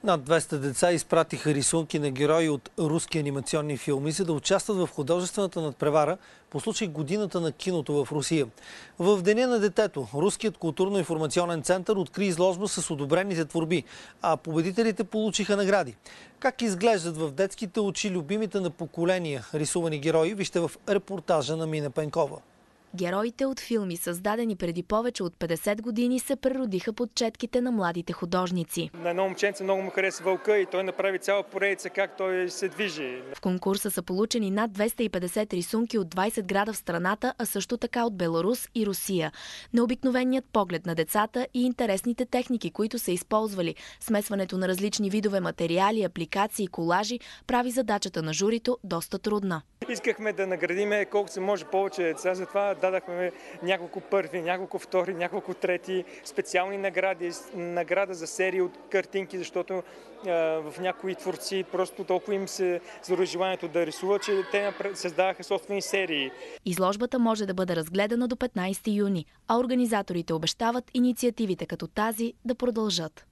Над 200 деца изпратиха рисунки на герои от руски анимационни филми, за да участват в художествената надпревара по случай годината на киното в Русия. В Деня на детето Руският културно-информационен център откри изложба с одобрените творби, а победителите получиха награди. Как изглеждат в детските очи любимите на поколения рисувани герои, вижте в репортажа на Мина Пенкова. Героите от филми, създадени преди повече от 50 години, се преродиха под четките на младите художници. На едно момченце много му хареса вълка и той направи цяла поредица как той се движи. В конкурса са получени над 250 рисунки от 20 града в страната, а също така от Беларус и Русия. Необикновеният поглед на децата и интересните техники, които са използвали, смесването на различни видове материали, апликации, колажи, прави задачата на журито доста трудна. Искахме да наградиме колкото се може повече деца, затова дадахме няколко първи, няколко втори, няколко трети, специални награди, награда за серии от картинки, защото в някои творци просто толкова им се заради желанието да рисуват, че те създаваха собствени серии. Изложбата може да бъде разгледана до 15 юни, а организаторите обещават инициативите като тази да продължат.